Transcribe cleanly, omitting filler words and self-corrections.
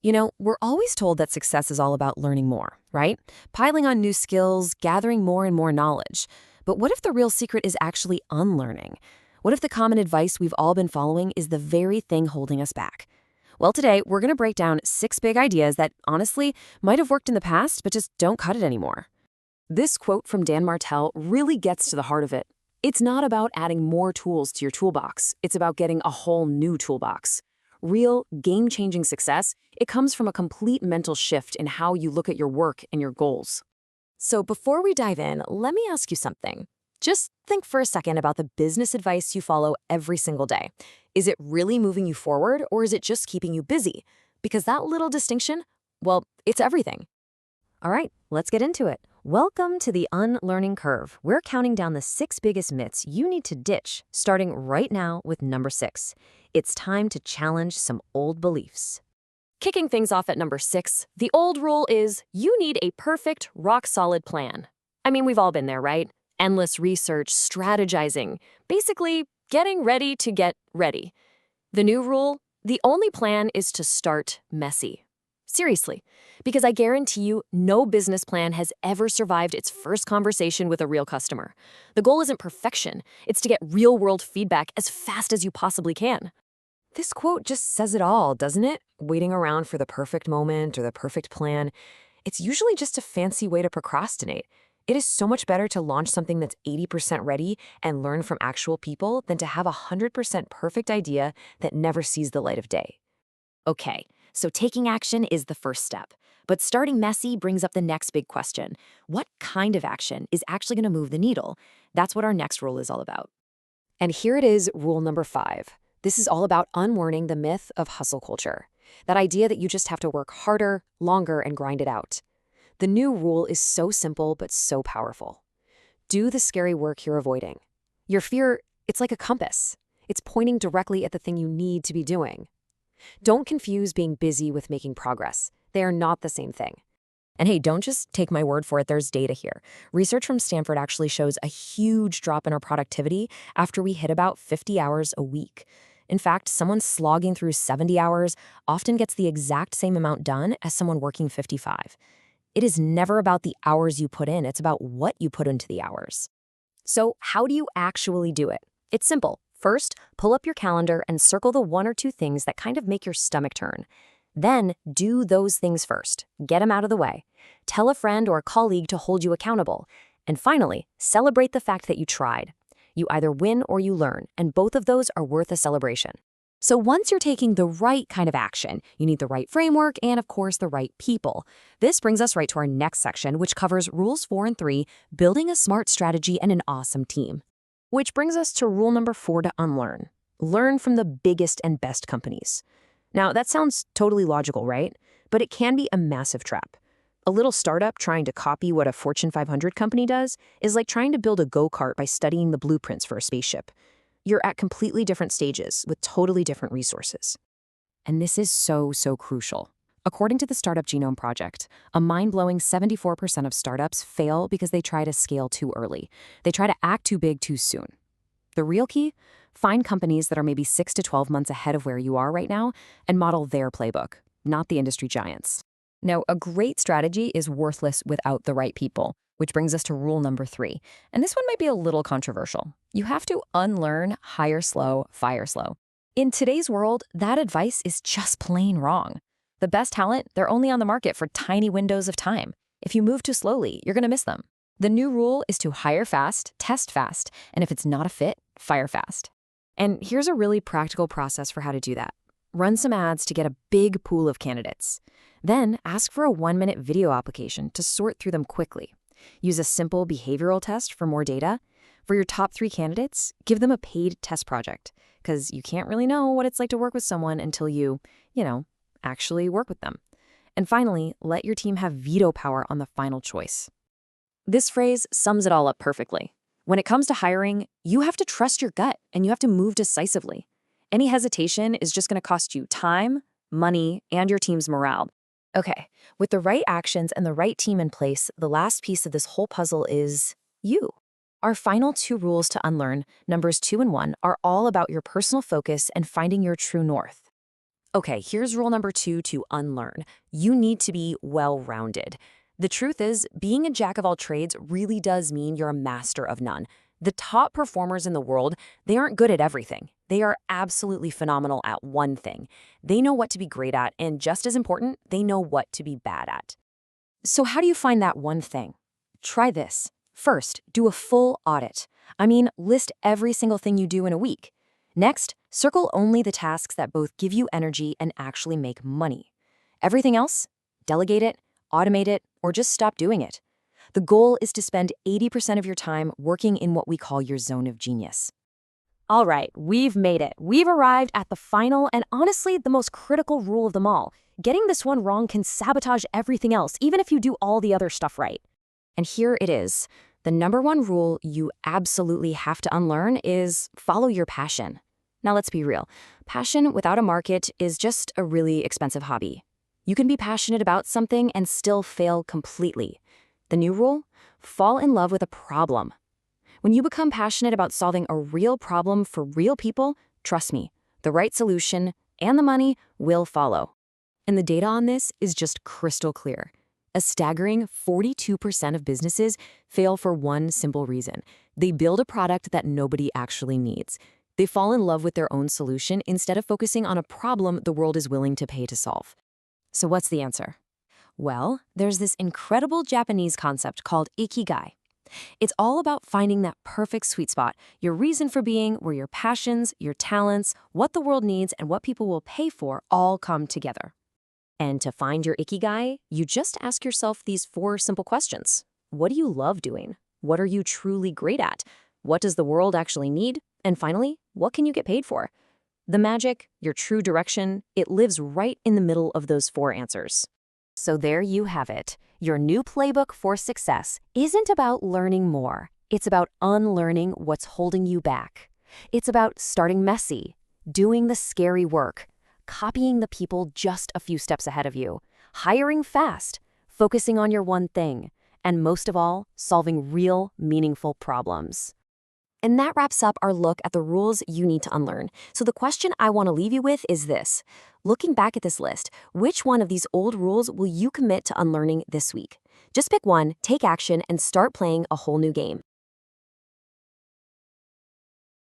We're always told that success is all about learning more, right? Piling on new skills, gathering more and more knowledge. But what if the real secret is actually unlearning? What if the common advice we've all been following is the very thing holding us back? Well, today, we're going to break down 6 big ideas that, honestly, might have worked in the past, but just don't cut it anymore. This quote from Dan Martell really gets to the heart of it. It's not about adding more tools to your toolbox. It's about getting a whole new toolbox. Real, game-changing success, it comes from a complete mental shift in how you look at your work and your goals. So before we dive in, let me ask you something. Just think for a second about the business advice you follow every single day. Is it really moving you forward, or is it just keeping you busy? Because that little distinction, well, it's everything. All right, let's get into it. Welcome to the Unlearning Curve. We're counting down the 6 biggest myths you need to ditch, starting right now with number 6. It's time to challenge some old beliefs. Kicking things off at number 6, the old rule is you need a perfect, rock-solid plan. I mean, we've all been there, right? Endless research, strategizing, basically getting ready to get ready. The new rule, the only plan is to start messy. Seriously, because I guarantee you no business plan has ever survived its first conversation with a real customer. The goal isn't perfection, it's to get real-world feedback as fast as you possibly can. This quote just says it all, doesn't it? Waiting around for the perfect moment or the perfect plan. It's usually just a fancy way to procrastinate. It is so much better to launch something that's 80% ready and learn from actual people than to have a 100% perfect idea that never sees the light of day. Okay, so taking action is the first step. But starting messy brings up the next big question. What kind of action is actually going to move the needle? That's what our next rule is all about. And here it is, rule number 5. This is all about unlearning the myth of hustle culture. That idea that you just have to work harder, longer, and grind it out. The new rule is so simple but so powerful. Do the scary work you're avoiding. Your fear, it's like a compass. It's pointing directly at the thing you need to be doing. Don't confuse being busy with making progress. They are not the same thing. And hey, don't just take my word for it, there's data here. Research from Stanford actually shows a huge drop in our productivity after we hit about 50 hours a week. In fact, someone slogging through 70 hours often gets the exact same amount done as someone working 55. It is never about the hours you put in, it's about what you put into the hours. So how do you actually do it? It's simple. First, pull up your calendar and circle the 1 or 2 things that kind of make your stomach turn. Then, do those things first. Get them out of the way. Tell a friend or a colleague to hold you accountable. And finally, celebrate the fact that you tried. You either win or you learn, and both of those are worth a celebration. So once you're taking the right kind of action, you need the right framework and, of course, the right people. This brings us right to our next section, which covers rules 4 and 3, building a smart strategy and an awesome team. Which brings us to rule number 4 to unlearn. Learn from the biggest and best companies. Now, that sounds totally logical, right? But it can be a massive trap. A little startup trying to copy what a Fortune 500 company does is like trying to build a go-kart by studying the blueprints for a spaceship. You're at completely different stages with totally different resources. And this is so crucial. According to the Startup Genome Project, a mind-blowing 74% of startups fail because they try to scale too early. They try to act too big too soon. The real key? Find companies that are maybe 6 to 12 months ahead of where you are right now and model their playbook, not the industry giants. Now, a great strategy is worthless without the right people, which brings us to rule number 3. And this one might be a little controversial. You have to unlearn hire slow, fire slow. In today's world, that advice is just plain wrong. The best talent, they're only on the market for tiny windows of time. If you move too slowly, you're going to miss them. The new rule is to hire fast, test fast, and if it's not a fit, fire fast. And here's a really practical process for how to do that. Run some ads to get a big pool of candidates. Then ask for a 1-minute video application to sort through them quickly. Use a simple behavioral test for more data. For your top 3 candidates, give them a paid test project, because you can't really know what it's like to work with someone until you actually work with them. And finally, let your team have veto power on the final choice. This phrase sums it all up perfectly. When it comes to hiring, you have to trust your gut and you have to move decisively. Any hesitation is just going to cost you time, money, and your team's morale. Okay, with the right actions and the right team in place, the last piece of this whole puzzle is you. Our final 2 rules to unlearn, numbers 2 and 1, are all about your personal focus and finding your true north. Okay, here's rule number 2 to unlearn. You need to be well-rounded. The truth is, being a jack of all trades really does mean you're a master of none. The top performers in the world, they aren't good at everything. They are absolutely phenomenal at one thing. They know what to be great at, and just as important, they know what to be bad at. So how do you find that one thing? Try this. First, do a full audit. I mean, list every single thing you do in a week. Next, circle only the tasks that both give you energy and actually make money. Everything else, delegate it, automate it, or just stop doing it. The goal is to spend 80% of your time working in what we call your zone of genius. All right, we've made it. We've arrived at the final and honestly the most critical rule of them all. Getting this one wrong can sabotage everything else, even if you do all the other stuff right. And here it is. The number one rule you absolutely have to unlearn is follow your passion. Now let's be real. Passion without a market is just a really expensive hobby. You can be passionate about something and still fail completely. The new rule? Fall in love with a problem. When you become passionate about solving a real problem for real people, trust me, the right solution and the money will follow. And the data on this is just crystal clear. A staggering 42% of businesses fail for one simple reason. They build a product that nobody actually needs. They fall in love with their own solution instead of focusing on a problem the world is willing to pay to solve. So what's the answer? Well, there's this incredible Japanese concept called ikigai. It's all about finding that perfect sweet spot, your reason for being, where your passions, your talents, what the world needs, and what people will pay for all come together. And to find your ikigai, you just ask yourself these 4 simple questions. What do you love doing? What are you truly great at? What does the world actually need? And finally, what can you get paid for? The magic, your true direction, it lives right in the middle of those 4 answers. So there you have it. Your new playbook for success isn't about learning more. It's about unlearning what's holding you back. It's about starting messy, doing the scary work, copying the people just a few steps ahead of you, hiring fast, focusing on your one thing, and most of all, solving real, meaningful problems. And that wraps up our look at the rules you need to unlearn. So the question I want to leave you with is this. Looking back at this list, which one of these old rules will you commit to unlearning this week? Just pick one, take action, and start playing a whole new game.